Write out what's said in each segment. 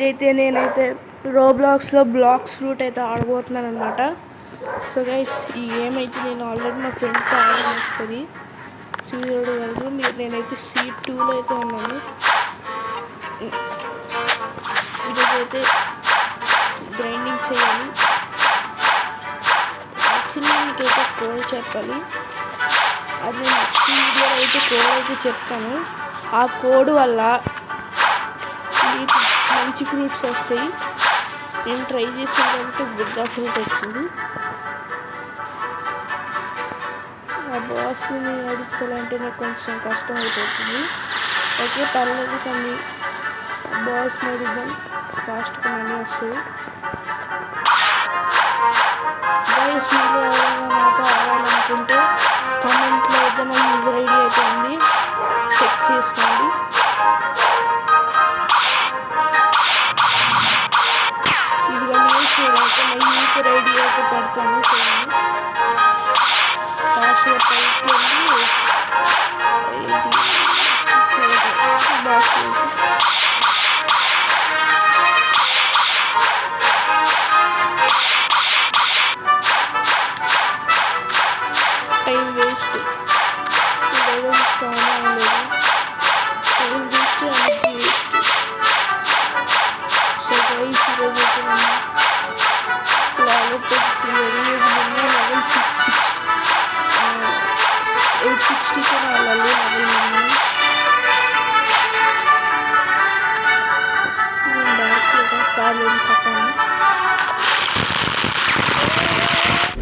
అయితే నేనైతే రోబ్లాక్స్లో blocks fruit అయితే ఆడబోతున్నాను అనమాట. సో గైస్, ఈ గేమ్ అయితే నేను ఆల్రెడీ మా ఫ్రెండ్తో ఆడాను ఒకసారి. చూడగలరు నేనైతే C2లో అయితే ఉన్నాను. ఈరోజైతే గ్రైండింగ్ చేయాలి. యాక్చువల్లీ మీకైతే కోడ్ చెప్పాలి, అది నేను నెక్స్ట్ వీడియోలో అయితే కోడ్ అయితే చెప్తాను. ఆ కోడ్ వల్ల మీకు మంచి ఫ్రూట్స్ వస్తాయి. నేను ట్రై చేసాను కాబట్టి బుడ్డా ఫ్రూట్ వచ్చింది. ఆ బాస్ని అడిచాలంటే నాకు కొంచెం కష్టం అయిపోతుంది. ఓకే, పర్లేదు, కానీ బాస్ని అడిద్దాం, ఫాస్ట్గా మనీ వస్తుంది. గైస్, మీరు ఎవరైనా నాతో ఆడాలనుకుంటే కామెంట్లో ఏదైనా యూజర్ ఐడి అయితే ఉంది, చెక్ చేసుకోండి. నా యూజర్ ఐడి అయితే పెడతాను, చూడండి. పాస్వర్డ్ టైప్ చేయండి, బాక్స్ టైం వేస్ట్, ఇదేదో స్పాన్ అవ్వలేదు. Time waste, energy waste. So guys, ఈరోజు అయితే లెవెల్ 860కి వెళ్ళాలి.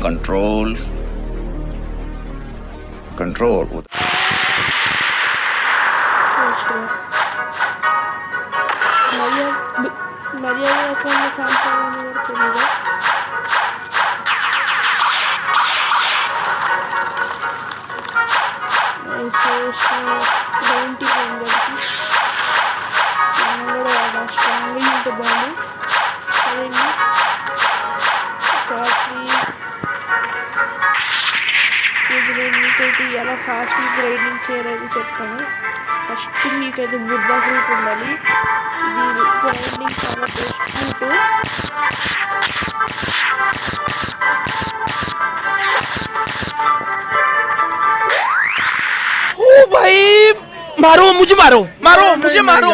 Control. మర్యాద రకమైన సాంప్రదాయాన్ని కూడా తెలియదు. బౌంటీ పోయిందరికి మనం కూడా వాడాలి. స్ట్రాంగ్గా ఉంటే బాగుంది. అదండి ఫ్యాక్టరీ మీకైతే ఎలా ఫాస్ట్గా గ్రైండింగ్ చేయాలని చెప్తాను. ఫస్ట్ మీకైతే బుడ్డా ఫ్రూట్ ఉండాలి. ఇది గ్రైండింగ్ చాలా బెస్ట్ ఫ్రూట్. भाई मारो मुझे, मारो मुझे, मारो.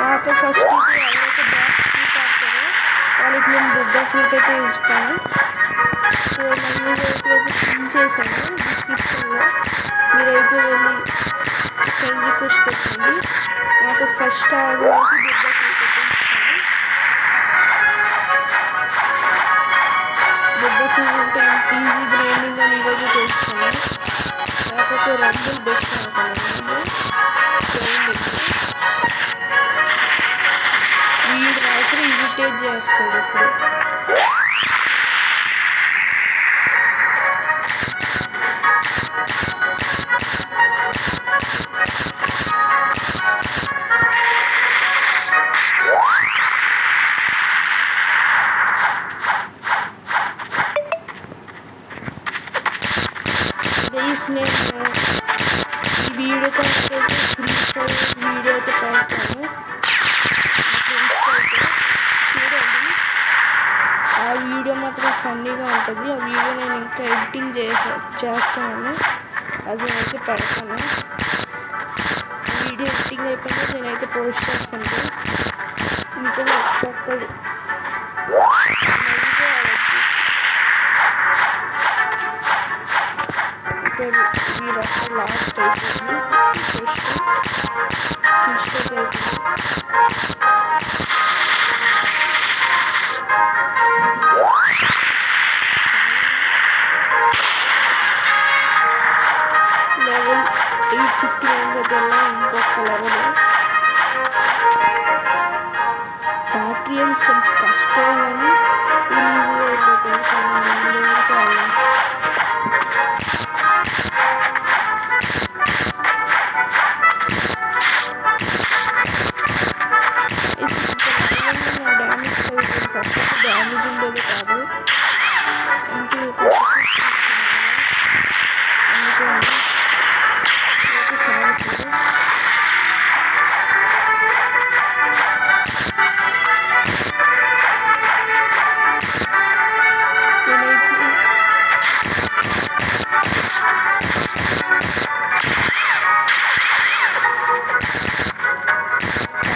నాకు ఫస్ట్ అయితే ఎవరైతే బ్లాక్ ఫ్రూట్ ఆడతారో వాళ్ళకి నేను బుడ్డా ఫ్రూట్ అయితే ఇస్తాను. సో నా వీడియో అయితే పిన్ చేశాను డిస్క్రిప్షన్లో, మీరైతే వెళ్ళి ఫ్రెండ్ రిక్వెస్ట్ పెట్టండి. నాకు ఫస్ట్ ఆడడానికి బుడ్డా ఫ్రూట్ అయితే ఇస్తాను. బుడ్డా ఫ్రూట్ అంటే ఈజీ గ్రైండింగ్ అని ఈరోజు తెలుస్తాను. లేకపోతే రంగులు బెస్ట్ అనుకున్నాను. వీడు మాత్రం ఇరిటేట్ చేస్తాడు ఇప్పుడు. నేను ఈ వీడియో అయితే ఫ్రీ ఫైర్ వీడియో అయితే పెడతాను మా ఫ్రెండ్స్తో అయితే, చూడండి. ఆ వీడియో మాత్రం ఫన్నీగా ఉంటుంది. ఆ వీడియో నేను ఇంకా ఎడిటింగ్ చేస్తాను, అది నేనైతే పెడతాను. వీడియో ఎడిటింగ్ అయిపోయినా నేనైతే పోస్ట్ చేస్తాను. నిజంగా ఒక్కొక్కడు లాస్ట్ అయిపోయింది. లెవెల్ 859 దగ్గర ఇంకొక లెవెల్. ఫ్యాక్టరీస్ కొంచెం కష్టం కానీ ఈజీగా అయిపోతుంది. కానీ డ్యామేజ్ ఉండేది కాదు. అంటే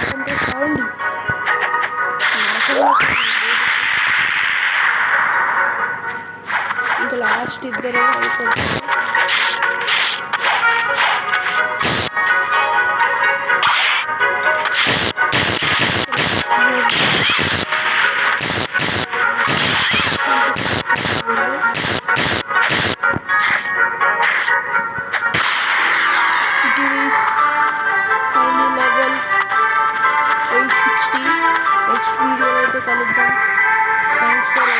అందుకే చాలా ఇంకా లాస్ట్ ఇద్దరు అయిపోతుంది. Final level 860. నెక్స్ట్ వీడియోలో అయితే కలుద్దాం. Thanks for